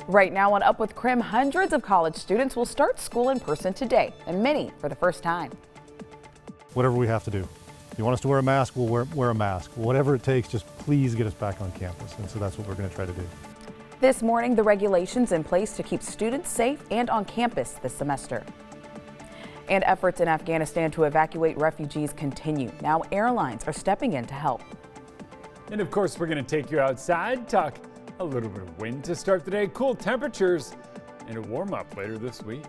Right now on Up with KREM, hundreds of college students will start school in person today, and many for the first time. Whatever we have to do. If you want us to wear a mask, we'll wear a mask. Whatever it takes, just please get us back on campus. And so that's what we're going to try to do. This morning, the regulations in place to keep students safe and on campus this semester. And efforts in Afghanistan to evacuate refugees continue. Now airlines are stepping in to help. And of course, we're going to take you outside, talk a little bit of wind to start the day, cool temperatures, and a warm up later this week.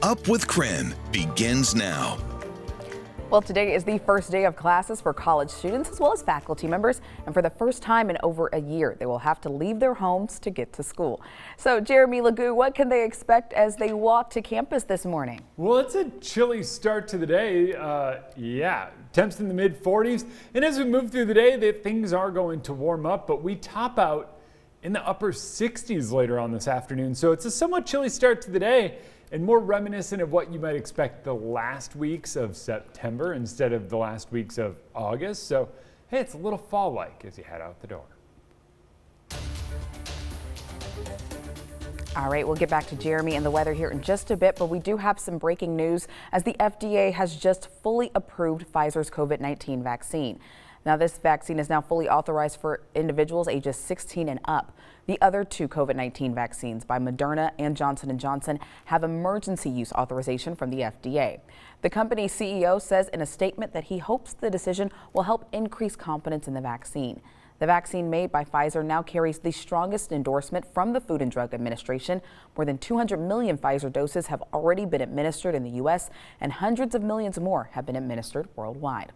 Up with KREM begins now. Well, today is the first day of classes for college students as well as faculty members. And for the first time in over a year, they will have to leave their homes to get to school. So, Jeremy Legou, what can they expect as they walk to campus this morning? Well, it's a chilly start to the day. Temps in the mid-40s. And as we move through the day, things are going to warm up, but we top out in the upper 60s later on this afternoon. So it's a somewhat chilly start to the day, and more reminiscent of what you might expect the last weeks of September instead of the last weeks of August. So, hey, it's a little fall-like as you head out the door. All right, we'll get back to Jeremy and the weather here in just a bit, but we do have some breaking news as the FDA has just fully approved Pfizer's COVID-19 vaccine. Now, this vaccine is now fully authorized for individuals ages 16 and up. The other two COVID-19 vaccines by Moderna and Johnson & Johnson have emergency use authorization from the FDA. The company's CEO says in a statement that he hopes the decision will help increase confidence in the vaccine. The vaccine made by Pfizer now carries the strongest endorsement from the Food and Drug Administration. More than 200 million Pfizer doses have already been administered in the U.S., and hundreds of millions more have been administered worldwide.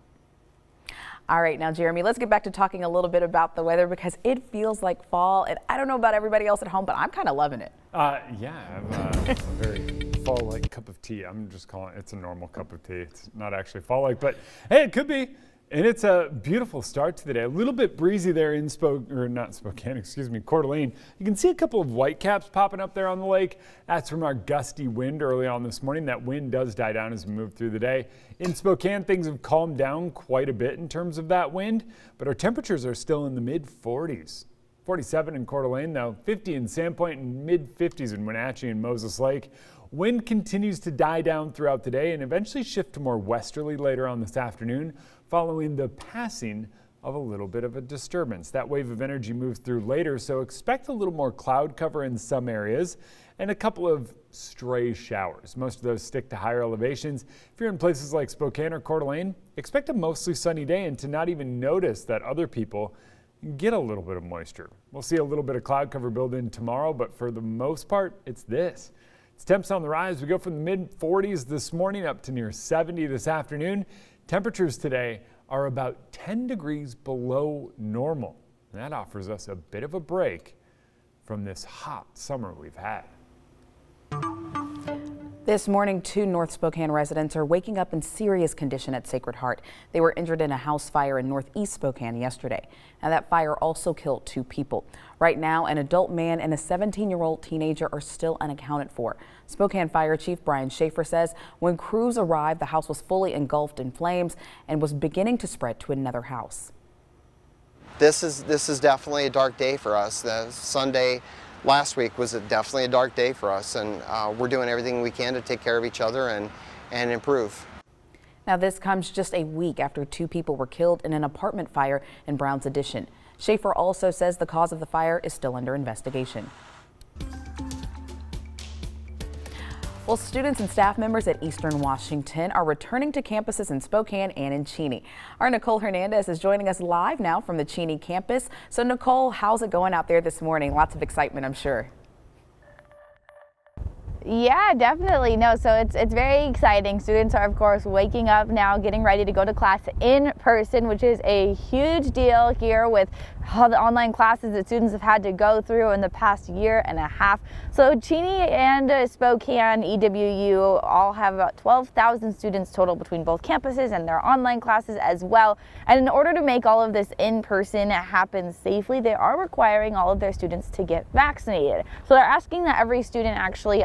All right, now, Jeremy, let's get back to talking a little bit about the weather because it feels like fall. And I don't know about everybody else at home, but I'm kind of loving it. Yeah, I'm a very fall-like cup of tea. I'm just calling it, it's a normal cup of tea. It's not actually fall-like, but hey, it could be. And it's a beautiful start to the day. A little bit breezy there in Coeur d'Alene. You can see a couple of whitecaps popping up there on the lake. That's from our gusty wind early on this morning. That wind does die down as we move through the day. In Spokane, things have calmed down quite a bit in terms of that wind, but our temperatures are still in the mid-40s. 47 in Coeur d'Alene, though, 50 in Sandpoint, and mid-50s in Wenatchee and Moses Lake. Wind continues to die down throughout the day and eventually shift to more westerly later on this afternoon, following the passing of a little bit of a disturbance. That wave of energy moves through later, so expect a little more cloud cover in some areas and a couple of stray showers. Most of those stick to higher elevations. If you're in places like Spokane or Coeur d'Alene, expect a mostly sunny day and to not even notice that other people get a little bit of moisture. We'll see a little bit of cloud cover build in tomorrow, but for the most part, it's this. It's temps on the rise. We go from the mid-40s this morning up to near 70 this afternoon. Temperatures today are about 10 degrees below normal. And that offers us a bit of a break from this hot summer we've had. This morning, two North Spokane residents are waking up in serious condition at Sacred Heart. They were injured in a house fire in northeast Spokane yesterday. Now, that fire also killed two people. Right now, an adult man and a 17-year-old teenager are still unaccounted for. Spokane Fire Chief Brian Schaefer says when crews arrived, the house was fully engulfed in flames and was beginning to spread to another house. This is definitely a dark day for us. The Sunday last week was definitely a dark day for us, and we're doing everything we can to take care of each other and improve. Now, this comes just a week after two people were killed in an apartment fire in Browns Addition. Schaefer also says the cause of the fire is still under investigation. Well, students and staff members at Eastern Washington are returning to campuses in Spokane and in Cheney. Our Nicole Hernandez is joining us live now from the Cheney campus. So, Nicole, how's it going out there this morning? Lots of excitement, I'm sure. Yeah, definitely. No, so it's very exciting. Students are, of course, waking up now, getting ready to go to class in person, which is a huge deal here with all the online classes that students have had to go through in the past year and a half. So Cheney and Spokane EWU all have about 12,000 students total between both campuses and their online classes as well. And in order to make all of this in person happen safely, they are requiring all of their students to get vaccinated. So they're asking that every student actually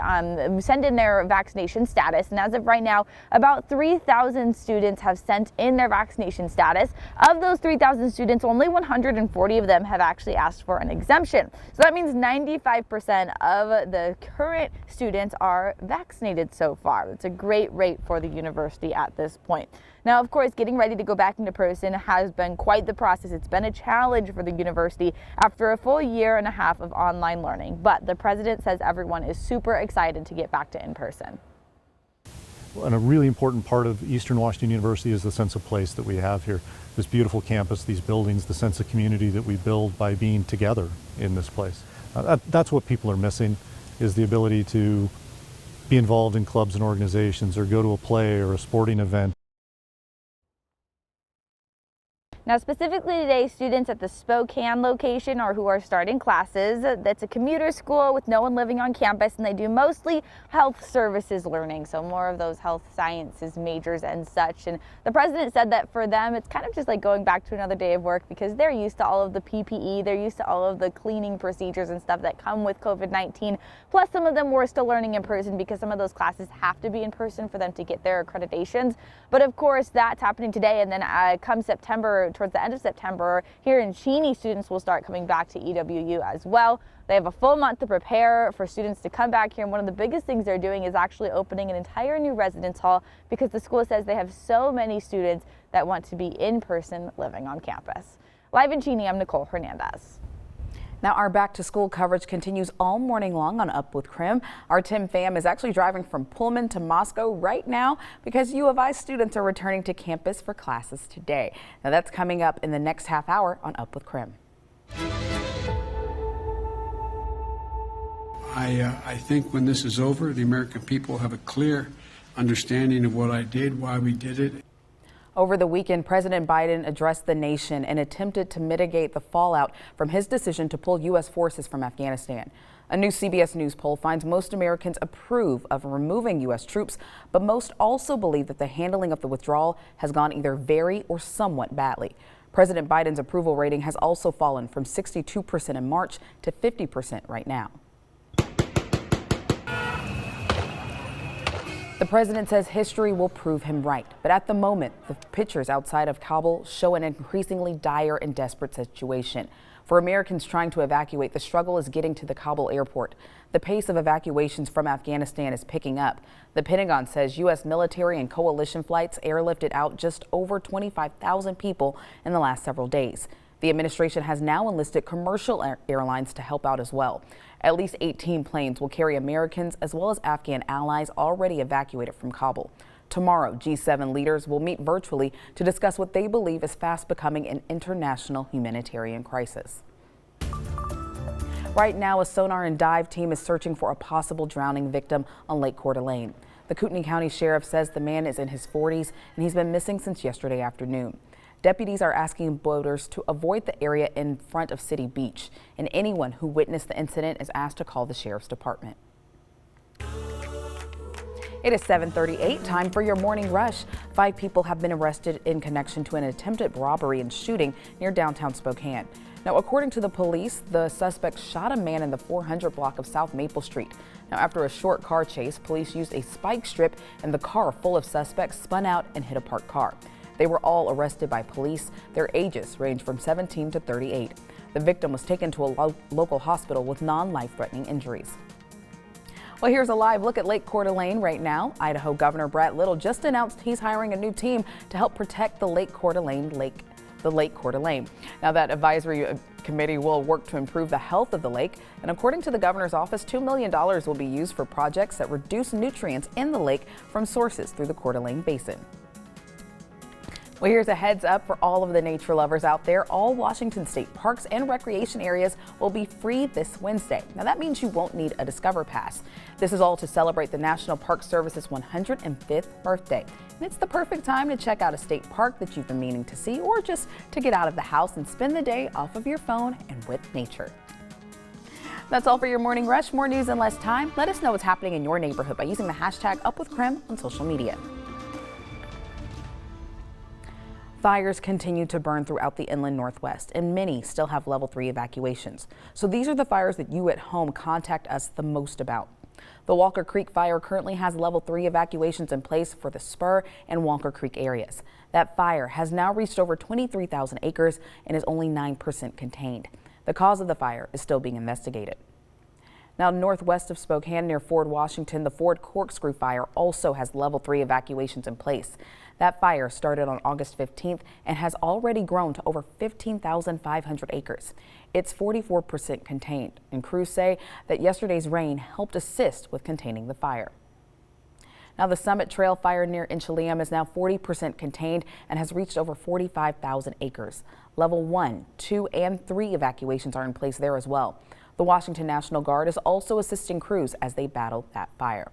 send in their vaccination status. And as of right now, about 3,000 students have sent in their vaccination status. Of those 3,000 students, only 140 of them have actually asked for an exemption. So that means 95% of the current students are vaccinated so far. That's a great rate for the university at this point. Now, of course, getting ready to go back into person has been quite the process. It's been a challenge for the university after a full year and a half of online learning. But the president says everyone is super excited to get back to in-person. And a really important part of Eastern Washington University is the sense of place that we have here. This beautiful campus, these buildings, the sense of community that we build by being together in this place. That's what people are missing, is the ability to be involved in clubs and organizations or go to a play or a sporting event. Now, specifically today, students at the Spokane location or who are starting classes, that's a commuter school with no one living on campus, and they do mostly health services learning, so more of those health sciences majors and such. And the president said that for them, it's kind of just like going back to another day of work because they're used to all of the PPE, they're used to all of the cleaning procedures and stuff that come with COVID-19. Plus, some of them were still learning in person because some of those classes have to be in person for them to get their accreditations. But of course, that's happening today, and then come September, towards the end of September, here in Cheney, students will start coming back to EWU as well. They have a full month to prepare for students to come back here, and one of the biggest things they're doing is actually opening an entire new residence hall because the school says they have so many students that want to be in person living on campus. Live in Cheney, I'm Nicole Hernandez. Now, our back to school coverage continues all morning long on Up with KREM. Our Tim Pham is actually driving from Pullman to Moscow right now because U of I students are returning to campus for classes today. Now, that's coming up in the next half hour on Up with KREM. I think when this is over, the American people have a clear understanding of what I did, why we did it. Over the weekend, President Biden addressed the nation and attempted to mitigate the fallout from his decision to pull U.S. forces from Afghanistan. A new CBS News poll finds most Americans approve of removing U.S. troops, but most also believe that the handling of the withdrawal has gone either very or somewhat badly. President Biden's approval rating has also fallen from 62% in March to 50% right now. The president says history will prove him right, but at the moment, the pictures outside of Kabul show an increasingly dire and desperate situation. For Americans trying to evacuate, the struggle is getting to the Kabul airport. The pace of evacuations from Afghanistan is picking up. The Pentagon says U.S. military and coalition flights airlifted out just over 25,000 people in the last several days. The administration has now enlisted commercial airlines to help out as well. At least 18 planes will carry Americans as well as Afghan allies already evacuated from Kabul. Tomorrow, G7 leaders will meet virtually to discuss what they believe is fast becoming an international humanitarian crisis. Right now, a sonar and dive team is searching for a possible drowning victim on Lake Coeur d'Alene. The Kootenai County Sheriff says the man is in his 40s and he's been missing since yesterday afternoon. Deputies are asking boaters to avoid the area in front of City Beach, and anyone who witnessed the incident is asked to call the Sheriff's Department. It is 7:38, time for your morning rush. 5 people have been arrested in connection to an attempted robbery and shooting near downtown Spokane. Now, according to the police, the suspect shot a man in the 400 block of South Maple Street. Now, after a short car chase, police used a spike strip and the car full of suspects spun out and hit a parked car. They were all arrested by police. Their ages range from 17 to 38. The victim was taken to a local hospital with non-life-threatening injuries. Well, here's a live look at Lake Coeur d'Alene right now. Idaho Governor Brett Little just announced he's hiring a new team to help protect the Lake Coeur d'Alene Now, that advisory committee will work to improve the health of the lake. And according to the governor's office, $2 million will be used for projects that reduce nutrients in the lake from sources through the Coeur d'Alene Basin. Well, here's a heads up for all of the nature lovers out there. All Washington state parks and recreation areas will be free this Wednesday. Now, that means you won't need a Discover Pass. This is all to celebrate the National Park Service's 105th birthday. And it's the perfect time to check out a state park that you've been meaning to see, or just to get out of the house and spend the day off of your phone and with nature. That's all for your morning rush. More news in less time. Let us know what's happening in your neighborhood by using the hashtag #UpWithKREM on social media. Fires continue to burn throughout the inland Northwest, and many still have level 3 evacuations. So these are the fires that you at home contact us the most about. The Walker Creek fire currently has level 3 evacuations in place for the Spur and Walker Creek areas. That fire has now reached over 23,000 acres and is only 9% contained. The cause of the fire is still being investigated. Now, northwest of Spokane near Ford, Washington, the Ford Corkscrew fire also has level 3 evacuations in place. That fire started on August 15th and has already grown to over 15,500 acres. It's 44% contained, and crews say that yesterday's rain helped assist with containing the fire. Now, the Summit Trail fire near Inchelium is now 40% contained and has reached over 45,000 acres. Level 1, 2, and 3 evacuations are in place there as well. The Washington National Guard is also assisting crews as they battle that fire.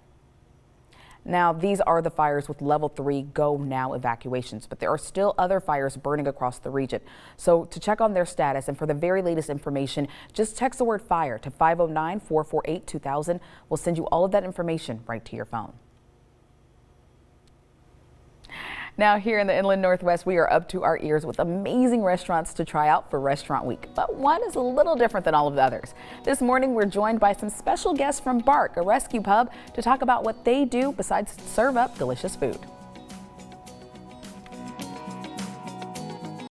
Now, these are the fires with level 3 go now evacuations, but there are still other fires burning across the region. So to check on their status and for the very latest information, just text the word fire to 509-448-2000. We'll send you all of that information right to your phone. Now, here in the Inland Northwest, we are up to our ears with amazing restaurants to try out for Restaurant Week. But one is a little different than all of the others. This morning, we're joined by some special guests from Bark, a rescue pub, to talk about what they do besides serve up delicious food.